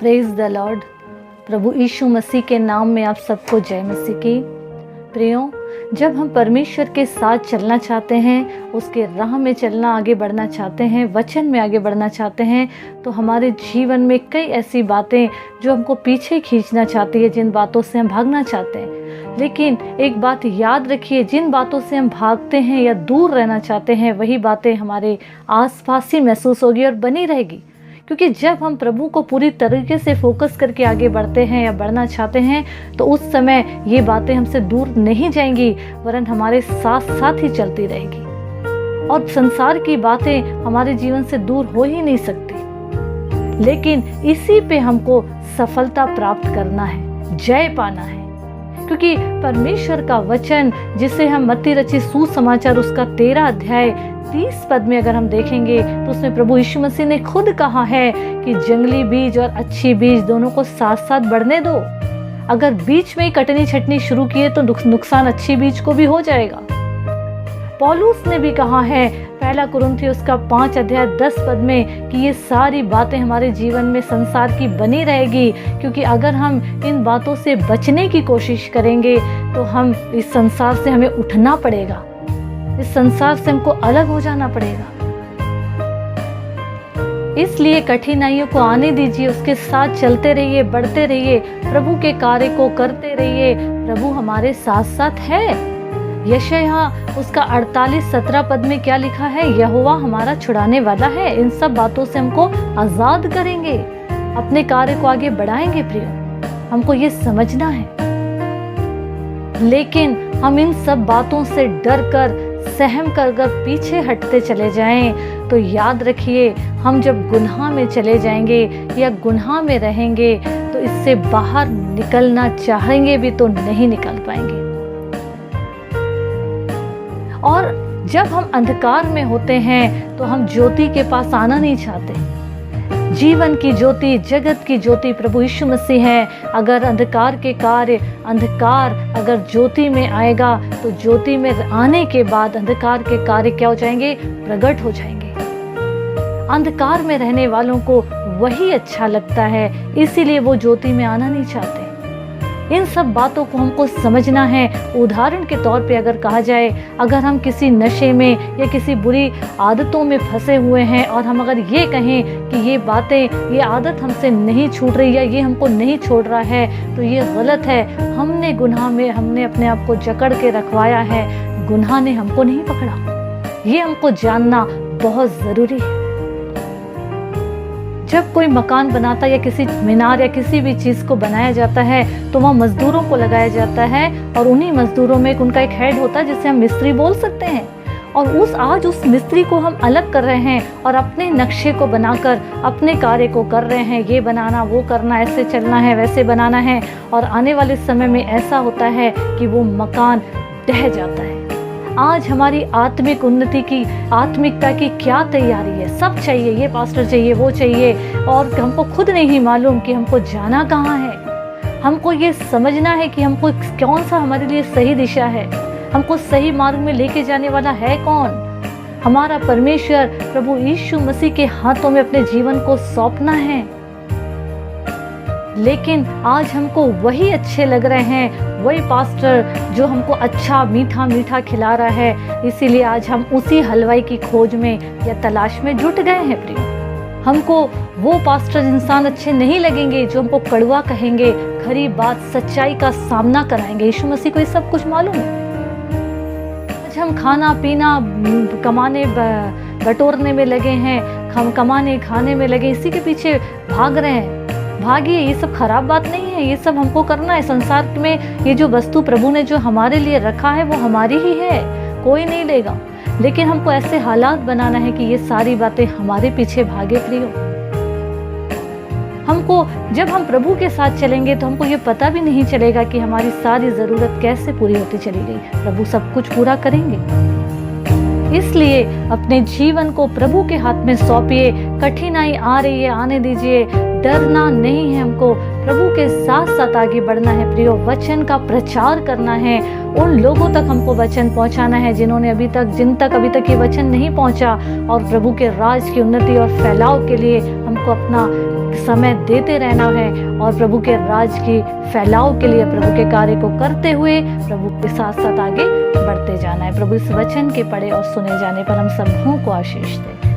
Praise the lord. प्रभु यीशु मसीह के नाम में आप सबको जय मसीह की। प्रियो, जब हम परमेश्वर के साथ चलना चाहते हैं, उसके राह में चलना, आगे बढ़ना चाहते हैं, वचन में आगे बढ़ना चाहते हैं, तो हमारे जीवन में कई ऐसी बातें जो हमको पीछे खींचना चाहती है, जिन बातों से हम भागना चाहते हैं। लेकिन एक बात याद रखिए, जिन बातों से हम भागते हैं या दूर रहना चाहते हैं, वही बातें हमारे आसपास ही महसूस होगी और बनी रहेगी। क्योंकि जब हम प्रभु को पूरी तरीके से फोकस करके आगे बढ़ते हैं या बढ़ना चाहते हैं, तो उस समय ये बातें हमसे दूर नहीं जाएंगी, वरन हमारे साथ साथ ही चलती रहेगी। और संसार की बातें हमारे जीवन से दूर हो ही नहीं सकती। लेकिन इसी पे हमको सफलता प्राप्त करना है, जय पाना है। क्योंकि परमेश्वर का वचन, जिसे हम मत्ती रचित सुसमाचार उसका 13 अध्याय 30 पद में अगर हम देखेंगे, तो उसमें प्रभु यीशु मसीह ने खुद कहा है कि जंगली बीज और अच्छी बीज दोनों को साथ साथ बढ़ने दो। अगर बीच में ही कटनी छटनी शुरू किए तो नुकसान अच्छी बीज को भी हो जाएगा। पौलुस ने भी कहा है पहला कुरिन्थियों उसका 5 अध्याय 10 पद में कि ये सारी बातें हमारे जीवन में संसार की बनी रहेगी। क्योंकि अगर हम इन बातों से बचने की कोशिश करेंगे, तो हम इस संसार से हमें उठना पड़ेगा, इस संसार से हमको अलग हो जाना पड़ेगा। इसलिए कठिनाइयों को आने दीजिए, उसके साथ चलते रहिए, बढ़ते रहिए, प्रभु के कार्य को करते रहिए। प्रभु हमारे साथ साथ है। यशायाह उसका 48-17 पद में क्या लिखा है? यहोवा हमारा छुड़ाने वाला है। इन सब बातों से हमको आजाद करेंगे, अपने कार्य को आगे बढ़ाएंगे। प्रिय, हमको ये समझना है। लेकिन हम इन सब बातों से डर कर, सहम कर अगर पीछे हटते चले जाएं, तो याद रखिए, हम जब गुनाह में चले जाएंगे या गुनाह में रहेंगे, तो इससे बाहर निकलना चाहेंगे भी तो नहीं निकल पाएंगे। और जब हम अंधकार में होते हैं, तो हम ज्योति के पास आना नहीं चाहते। जीवन की ज्योति, जगत की ज्योति प्रभु यीशु मसीह है। अगर अंधकार के कार्य, अंधकार अगर ज्योति में आएगा, तो ज्योति में आने के बाद अंधकार के कार्य क्या हो जाएंगे? प्रकट हो जाएंगे। अंधकार में रहने वालों को वही अच्छा लगता है, इसीलिए वो ज्योति में आना नहीं चाहते। इन सब बातों को हमको समझना है। उदाहरण के तौर पे अगर कहा जाए, अगर हम किसी नशे में या किसी बुरी आदतों में फंसे हुए हैं, और हम अगर ये कहें कि ये बातें, ये आदत हमसे नहीं छूट रही या ये हमको नहीं छोड़ रहा है, तो ये गलत है। हमने गुनाह में हमने अपने आप को जकड़ के रखवाया है, गुनाह ने हमको नहीं पकड़ा। ये हमको जानना बहुत ज़रूरी है। जब कोई मकान बनाता या किसी मीनार या किसी भी चीज़ को बनाया जाता है, तो वहाँ मजदूरों को लगाया जाता है, और उन्हीं मजदूरों में उनका एक हेड होता है, जिसे हम मिस्त्री बोल सकते हैं। और आज उस मिस्त्री को हम अलग कर रहे हैं और अपने नक्शे को बनाकर अपने कार्य को कर रहे हैं। ये बनाना, वो करना, ऐसे चलना है, वैसे बनाना है। और आने वाले समय में ऐसा होता है कि वो मकान ढह जाता है। आज हमारी आत्मिक उन्नति की, आत्मिकता की क्या तैयारी है? सब चाहिए, ये पास्टर चाहिए, वो चाहिए, और हमको खुद नहीं मालूम कि हमको जाना कहाँ है। हमको ये समझना है कि हमको कौन सा हमारे लिए सही दिशा है, हमको सही मार्ग में लेके जाने वाला है कौन? हमारा परमेश्वर प्रभु यीशु मसीह के हाथों में अपने जीवन को सौंपना है। लेकिन आज हमको वही अच्छे लग रहे हैं, वही पास्टर जो हमको अच्छा मीठा मीठा खिला रहा है, इसीलिए आज हम उसी हलवाई की खोज में या तलाश में जुट गए हैं। प्रिय, हमको वो पास्टर इंसान अच्छे नहीं लगेंगे जो हमको कड़वा कहेंगे, खरी बात, सच्चाई का सामना कराएंगे। यीशु मसीह को ये सब कुछ मालूम है। आज हम खाना पीना, कमाने बटोरने में लगे हैं, हम कमाने खाने में लगे, इसी के पीछे भाग रहे हैं। भागिए, ये सब खराब बात नहीं है, ये सब हमको करना है। संसार में ये जो वस्तु प्रभु ने जो हमारे लिए रखा है, वो हमारी ही है, कोई नहीं लेगा। लेकिन हमको ऐसे हालात बनाना है कि ये सारी बातें हमारे पीछे भागे। प्रियो, हमको जब हम प्रभु के साथ चलेंगे, तो हमको ये पता भी नहीं चलेगा कि हमारी सारी ज़रूरत कैसे पूरी होती चली गई। प्रभु सब कुछ पूरा करेंगे। इसलिए अपने जीवन को प्रभु के हाथ में सौंपिए। कठिनाई आ रही है, आने दीजिए, डरना नहीं है। हमको प्रभु के साथ साथ आगे बढ़ना है। प्रियो, वचन का प्रचार करना है। उन लोगों तक हमको वचन पहुंचाना है जिन तक अभी तक ये वचन नहीं पहुंचा। और प्रभु के राज की उन्नति और फैलाव के लिए हमको अपना समय देते रहना है और प्रभु के राज की फैलाव के लिए प्रभु के कार्य को करते हुए प्रभु के साथ साथ आगे बढ़ते जाना है। प्रभु इस वचन के पढ़े और सुने जाने पर हम सबों को आशीष दे।